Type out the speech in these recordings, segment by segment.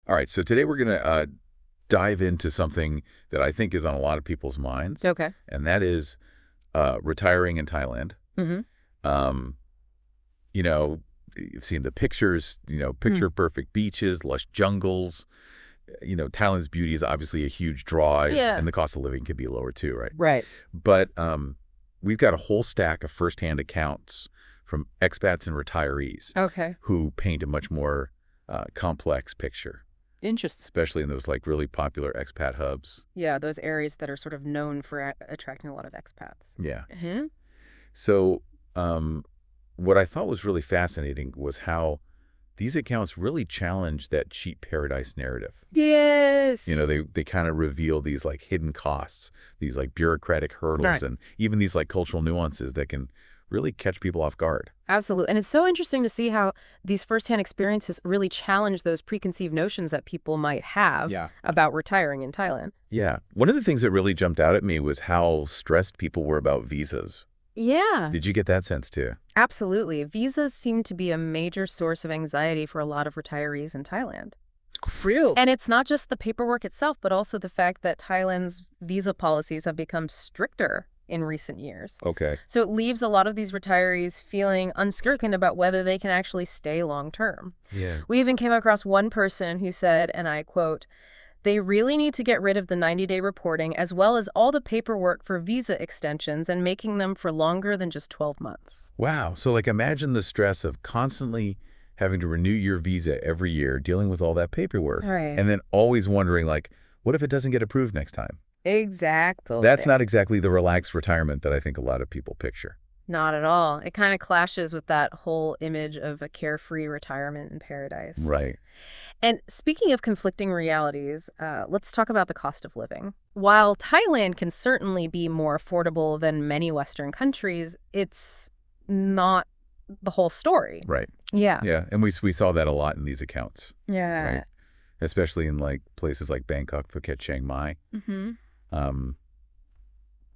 All right, so today we're going to dive into something that I think is on a lot of people's minds. Okay. And that is retiring in Thailand. Mm-hmm. Um, you know, you've seen the pictures, picture-perfect beaches, lush jungles. Thailand's beauty is obviously a huge draw, Yeah. and the cost of living can be lower too, right? Right. But we've got a whole stack of firsthand accounts from expats and retirees Okay. who paint a much more complex picture. Interesting. Especially in those really popular expat hubs. Yeah, those areas that are sort of known for attracting a lot of expats. Yeah. Mm-hmm. So what I thought was really fascinating was how these accounts really challenge that cheap paradise narrative. Yes. They kind of reveal these hidden costs, these bureaucratic hurdles, Right. and even these cultural nuances that can really catch people off guard. Absolutely. And it's so interesting to see how these firsthand experiences really challenge those preconceived notions that people might have about retiring in Thailand. Yeah. One of the things that really jumped out at me was how stressed people were about visas. Yeah. Did you get that sense too? Absolutely. Visas seem to be a major source of anxiety for a lot of retirees in Thailand. Real. And it's not just the paperwork itself, but also the fact that Thailand's visa policies have become stricter in recent years. Okay. So it leaves a lot of these retirees feeling uncertain about whether they can actually stay long term. Yeah. We even came across one person who said, and I quote, "They really need to get rid of the 90-day reporting as well as all the paperwork for visa extensions and making them for longer than just 12 months. Wow. So imagine the stress of constantly having to renew your visa every year, dealing with all that paperwork. Right. And then always wondering what if it doesn't get approved next time? Exactly. That's not exactly the relaxed retirement that I think a lot of people picture. Not at all. It kind of clashes with that whole image of a carefree retirement in paradise. Right. And speaking of conflicting realities, let's talk about the cost of living. While Thailand can certainly be more affordable than many Western countries, it's not the whole story. Right. Yeah. Yeah. And we saw that a lot in these accounts. Yeah. Right. Especially in places like Bangkok, Phuket, Chiang Mai. Mm-hmm.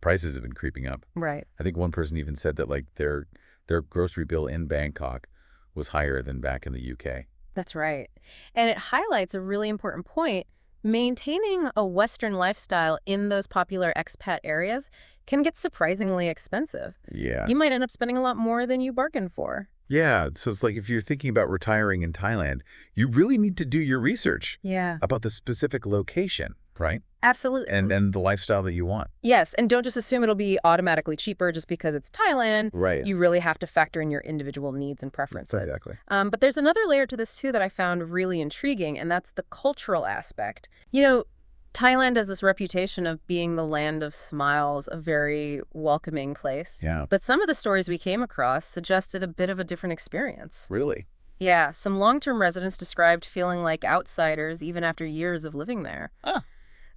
Prices have been creeping up. Right. I think one person even said that their grocery bill in Bangkok was higher than back in the UK. That's right. And it highlights a really important point. Maintaining a Western lifestyle in those popular expat areas can get surprisingly expensive. Yeah. You might end up spending a lot more than you bargained for. Yeah. So it's if you're thinking about retiring in Thailand, you really need to do your research about the specific location, right? Absolutely. And the lifestyle that you want. Yes, and don't just assume it'll be automatically cheaper just because it's Thailand. Right. You really have to factor in your individual needs and preferences. Exactly. But there's another layer to this, too, that I found really intriguing, and that's the cultural aspect. Thailand has this reputation of being the land of smiles, a very welcoming place. Yeah. But some of the stories we came across suggested a bit of a different experience. Really? Yeah, some long-term residents described feeling like outsiders even after years of living there.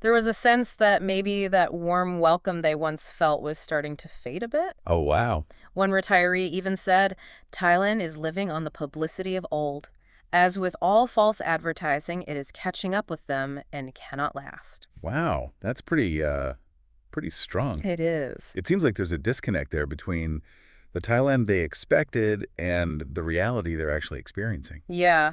There was a sense that maybe that warm welcome they once felt was starting to fade a bit. Oh, wow. One retiree even said, "Thailand is living on the publicity of old. As with all false advertising, it is catching up with them and cannot last." Wow. That's pretty strong. It is. It seems like there's a disconnect there between the Thailand they expected and the reality they're actually experiencing. Yeah.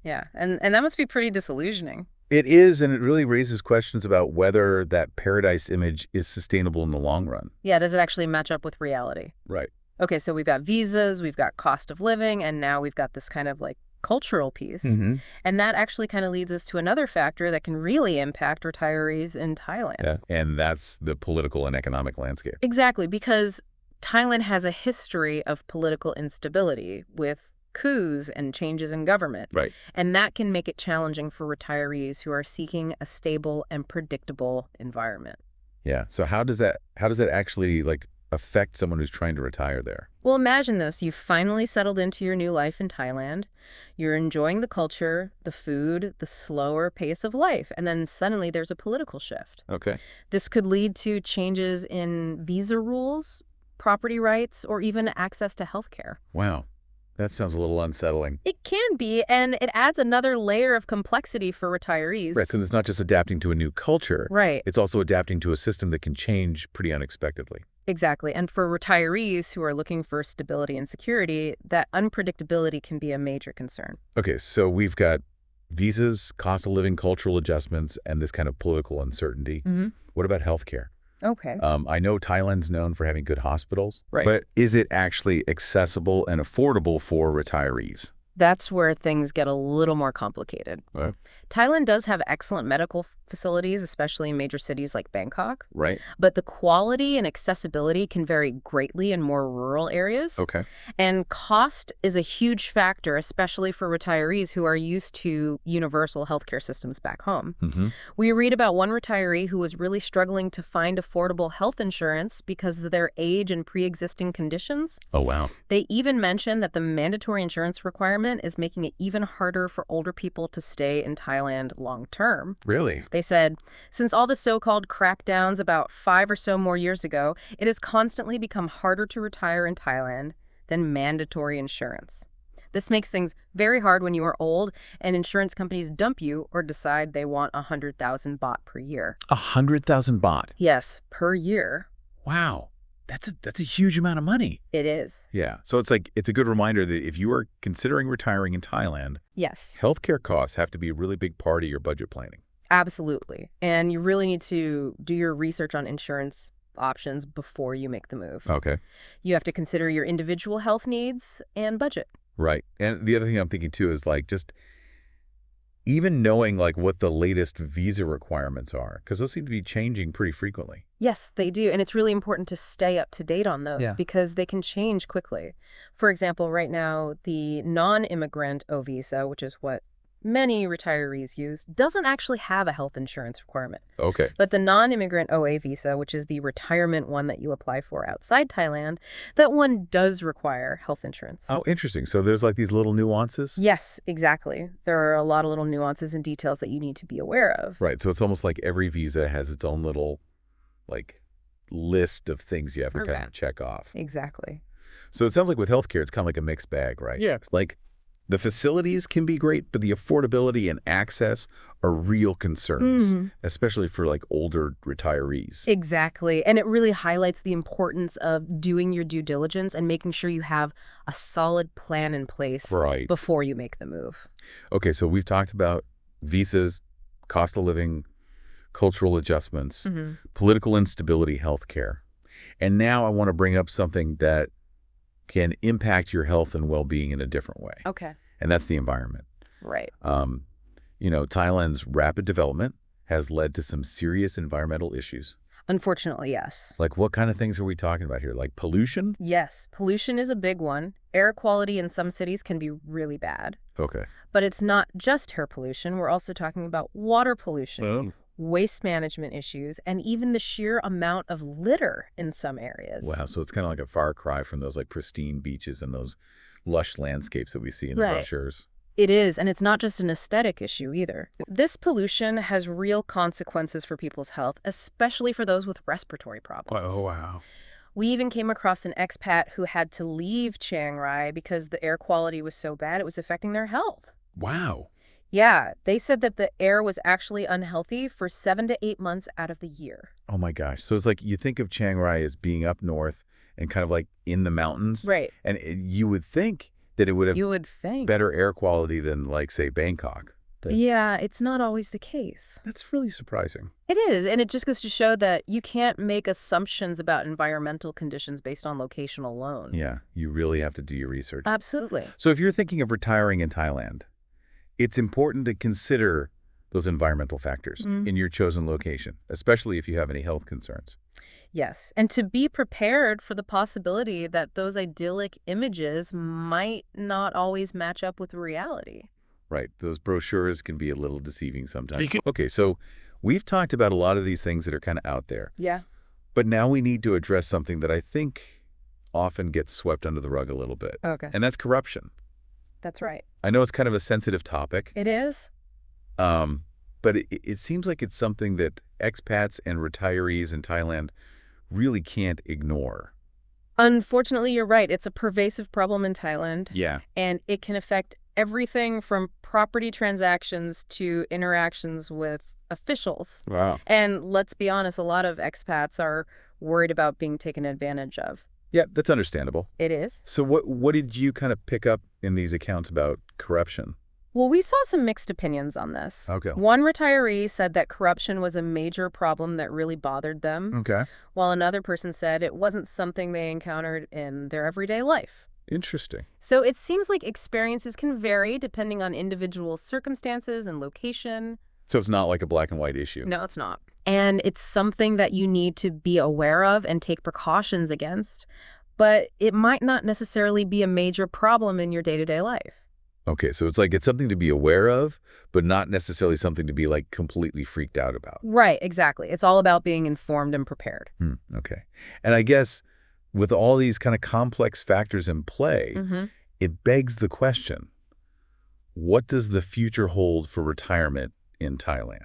Yeah. And that must be pretty disillusioning. It is, and it really raises questions about whether that paradise image is sustainable in the long run. Yeah. Does it actually match up with reality? Right. Okay. So we've got visas, we've got cost of living, and now we've got this kind of cultural piece. Mm-hmm. And that actually kind of leads us to another factor that can really impact retirees in Thailand. Yeah. And that's the political and economic landscape. Exactly, because Thailand has a history of political instability with coups and changes in government. Right. And that can make it challenging for retirees who are seeking a stable and predictable environment. Yeah. So how does that actually affect someone who's trying to retire there? Well, imagine this. You've finally settled into your new life in Thailand. You're enjoying the culture, the food, the slower pace of life, and then suddenly there's a political shift. Okay. This could lead to changes in visa rules, property rights, or even access to health care. Wow. That sounds a little unsettling. It can be, and it adds another layer of complexity for retirees. Right, because it's not just adapting to a new culture. Right. It's also adapting to a system that can change pretty unexpectedly. Exactly. And for retirees who are looking for stability and security, that unpredictability can be a major concern. Okay, so we've got Visas, cost of living, cultural adjustments, and this kind of political uncertainty. Hmm. What about healthcare? Okay. I know Thailand's known for having good hospitals, Right. but is it actually accessible and affordable for retirees? That's where things get a little more complicated. Right. Thailand does have excellent medical facilities, especially in major cities like Bangkok, Right. but the quality and accessibility can vary greatly in more rural areas. Okay. And cost is a huge factor, especially for retirees who are used to universal healthcare systems back home. Mm-hmm. We read about one retiree who was really struggling to find affordable health insurance because of their age and pre-existing conditions. Oh, wow. They even mentioned that the mandatory insurance requirement is making it even harder for older people to stay in Thailand long term. Really? They said, since all the so-called crackdowns about 5 or so more years ago, it has constantly become harder to retire in Thailand than mandatory insurance. This makes things very hard when you are old and insurance companies dump you or decide they want 100,000 baht per year. 100,000 baht. Yes, per year. Wow. That's a huge amount of money. It is. Yeah. So it's a good reminder that if you are considering retiring in Thailand, Yes, healthcare costs have to be a really big part of your budget planning. absolutely. And you really need to do your research on insurance options before you make the move. Okay. You have to consider your individual health needs and budget. Right. And the other thing I'm thinking too is like just even knowing like what the latest visa requirements are, because those seem to be changing pretty frequently. Yes, they do. And it's really important to stay up to date on those because they can change quickly. For example, right now, the non-immigrant O visa, which is what many retirees use, doesn't actually have a health insurance requirement. Okay. But the non-immigrant OA visa, which is the retirement one that you apply for outside Thailand, that one does require health insurance. Oh, interesting. So there's like these little nuances? Yes, exactly. There are a lot of little nuances and details that you need to be aware of. Right. So it's almost like every visa has its own little like list of things you have to kind of check off. Exactly. So it sounds like with healthcare, it's kind of like a mixed bag, right? Yeah. Like the facilities can be great, but the affordability and access are real concerns, especially for like older retirees. Exactly. And it really highlights the importance of doing your due diligence and making sure you have a solid plan in place Right. before you make the move. Okay, so we've talked about visas, cost of living, cultural adjustments, political instability, healthcare. And now I want to bring up something that can impact your health and well-being in a different way. Okay. And that's the environment. Right. Thailand's rapid development has led to some serious environmental issues. Unfortunately, yes. Like what kind of things are we talking about here? Like pollution? Yes, pollution is a big one. Air quality in some cities can be really bad. Okay. But it's not just air pollution. We're also talking about water pollution, waste management issues, and even the sheer amount of litter in some areas. Wow, so it's kind of like a far cry from those like pristine beaches and those lush landscapes that we see in the brochures. It is, and it's not just an aesthetic issue either. This pollution has real consequences for people's health, especially for those with respiratory problems. Oh, wow. We even came across an expat who had to leave Chiang Rai because the air quality was so bad it was affecting their health. Wow. Yeah, they said that the air was actually unhealthy for 7 to 8 months out of the year. Oh my gosh. So it's like you think of Chiang Rai as being up north and kind of like in the mountains. Right. And you would think that it would have You would think. better air quality than like, say, Bangkok. But Yeah, it's not always the case. that's really surprising. It is, and it just goes to show that you can't make assumptions about environmental conditions based on location alone. Yeah, you really have to do your research. Absolutely. So if you're thinking of retiring in Thailand, it's important to consider those environmental factors in your chosen location, especially if you have any health concerns. Yes, and to be prepared for the possibility that those idyllic images might not always match up with reality. Right. Those brochures can be a little deceiving sometimes. Okay, so we've talked about a lot of these things that are kind of out there, Yeah. but now we need to address something that I think often gets swept under the rug a little bit, Okay. and that's corruption. That's right. I know it's kind of a sensitive topic, It is? but it seems like it's something that expats and retirees in Thailand really can't ignore. Unfortunately, you're right. It's a pervasive problem in Thailand. Yeah. And it can affect everything from property transactions to interactions with officials. Wow. And let's be honest, a lot of expats are worried about being taken advantage of. Yeah, that's understandable. It is. So what did you kind of pick up in these accounts about corruption? Well, we saw some mixed opinions on this. Okay. One retiree said that corruption was a major problem that really bothered them, Okay. while another person said it wasn't something they encountered in their everyday life. Interesting. So it seems like experiences can vary depending on individual circumstances and location. So it's not like a black and white issue. No, it's not. And it's something that you need to be aware of and take precautions against, but it might not necessarily be a major problem in your day-to-day life. Okay, so it's something to be aware of, but not necessarily something to be like completely freaked out about. Right, exactly. It's all about being informed and prepared. Okay. And I guess with all these kind of complex factors in play, it begs the question, what does the future hold for retirement in Thailand?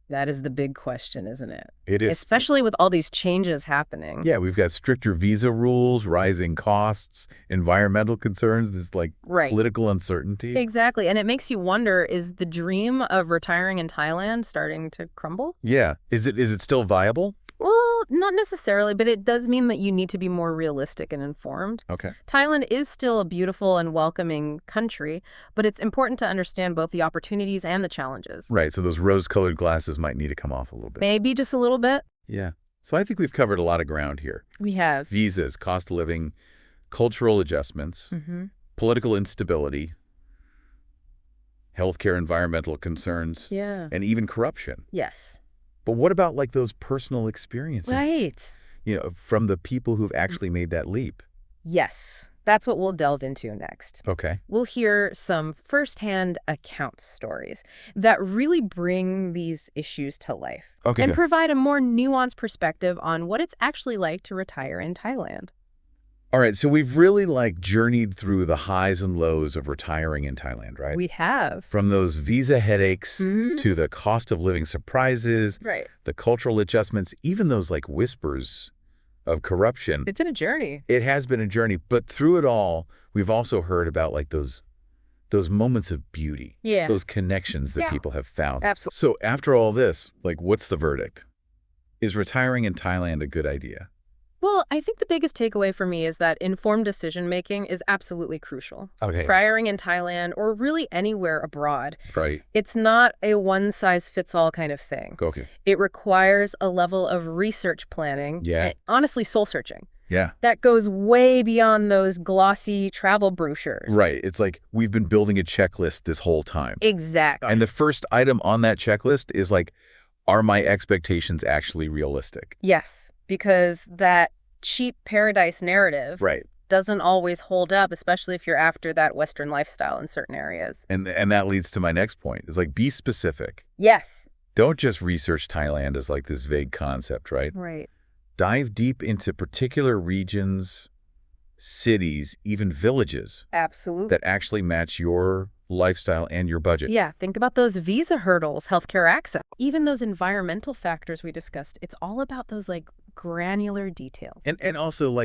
That is the big question, isn't it? It is. Especially with all these changes happening. Yeah, we've got stricter visa rules, rising costs, environmental concerns, this political uncertainty. Exactly. And it makes you wonder, is the dream of retiring in Thailand starting to crumble? Yeah. Is it still viable? Well, not necessarily, but it does mean that you need to be more realistic and informed. Okay. Thailand is still a beautiful and welcoming country, but it's important to understand both the opportunities and the challenges. Right, so those rose-colored glasses might need to come off a little bit. Maybe just a little bit. Yeah. So I think we've covered a lot of ground here. We have. Visas, cost of living, cultural adjustments, political instability, healthcare, environmental concerns, and even corruption. Yes. But what about like those personal experiences? Right. From the people who've actually made that leap? Yes. That's what we'll delve into next. Okay. We'll hear some firsthand account stories that really bring these issues to life. Okay, and good. provide a more nuanced perspective on what it's actually like to retire in Thailand. All right, so we've really journeyed through the highs and lows of retiring in Thailand, right? We have. From those visa headaches to the cost of living surprises, the cultural adjustments, even those whispers of corruption. It's been a journey. It has been a journey, but through it all, we've also heard about those moments of beauty, those connections that people have found. Absolutely. So after all this, what's the verdict? Is retiring in Thailand a good idea? Well, I think the biggest takeaway for me is that informed decision-making is absolutely crucial. Okay. Retiring in Thailand or really anywhere abroad, Right. it's not a one-size-fits-all kind of thing. Okay. It requires a level of research planning, and honestly soul-searching. Yeah. That goes way beyond those glossy travel brochures. Right. It's like we've been building a checklist this whole time. Exactly. And the first item on that checklist is are my expectations actually realistic? Yes, because that cheap paradise narrative doesn't always hold up, especially if you're after that Western lifestyle in certain areas. And that leads to my next point. It's be specific. Yes. Don't just research Thailand as this vague concept, right? Right. Dive deep into particular regions, cities, even villages. Absolutely. That actually match your lifestyle and your budget. Yeah, think about those visa hurdles, healthcare access, even those environmental factors we discussed. It's all about those granular details. And also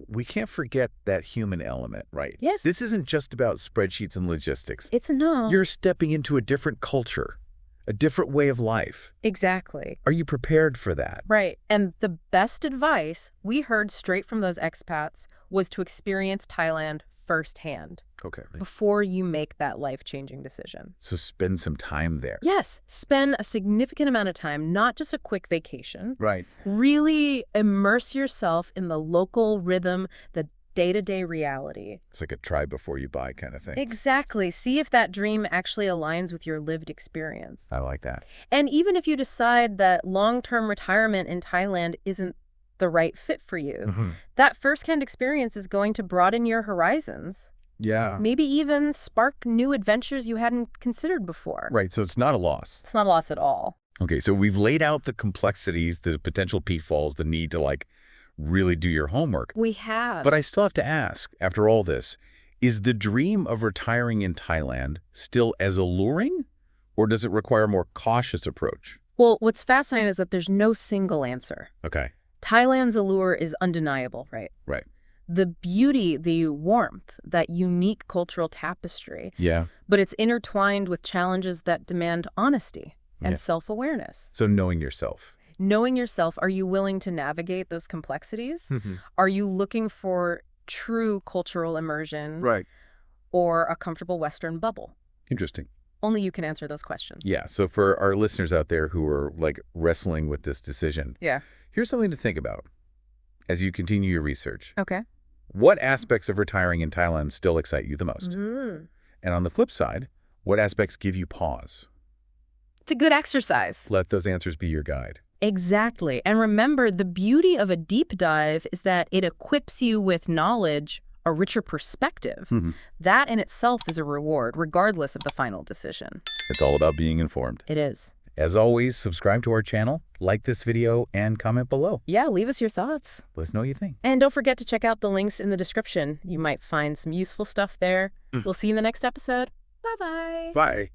we can't forget that human element, right? Yes. This isn't just about spreadsheets and logistics. It's no. You're stepping into a different culture, a different way of life. Exactly. Are you prepared for that? Right. And the best advice we heard straight from those expats was to experience Thailand firsthand. Okay. Before you make that life-changing decision. So spend some time there. Yes. Spend a significant amount of time, not just a quick vacation. Right. Really immerse yourself in the local rhythm, the day-to-day reality. It's like a try before you buy kind of thing. Exactly. See if that dream actually aligns with your lived experience. I like that. And even if you decide that long-term retirement in Thailand isn't the right fit for you, that first-hand experience is going to broaden your horizons. Yeah. Maybe even spark new adventures you hadn't considered before. Right, so it's not a loss. It's not a loss at all. Okay, so we've laid out the complexities, the potential pitfalls, the need to really do your homework. We have. But I still have to ask, after all this, is the dream of retiring in Thailand still as alluring, or does it require a more cautious approach? Well, what's fascinating is that there's no single answer. Okay. Thailand's allure is undeniable, right? Right. The beauty, the warmth, that unique cultural tapestry. Yeah. But it's intertwined with challenges that demand honesty and self-awareness. So knowing yourself. Knowing yourself, are you willing to navigate those complexities? Are you looking for true cultural immersion? Right. Or a comfortable Western bubble? Interesting. Only you can answer those questions. Yeah, so for our listeners out there who are like wrestling with this decision, Yeah. here's something to think about as you continue your research. Okay. What aspects of retiring in Thailand still excite you the most? And on the flip side, what aspects give you pause? It's a good exercise. Let those answers be your guide. Exactly. And remember, the beauty of a deep dive is that it equips you with knowledge, a richer perspective. That in itself is a reward, regardless of the final decision. It's all about being informed. It is. As always, subscribe to our channel, like this video, and comment below. Yeah, leave us your thoughts. Let us know what you think. And don't forget to check out the links in the description. You might find some useful stuff there. We'll see you in the next episode. Bye-bye. Bye.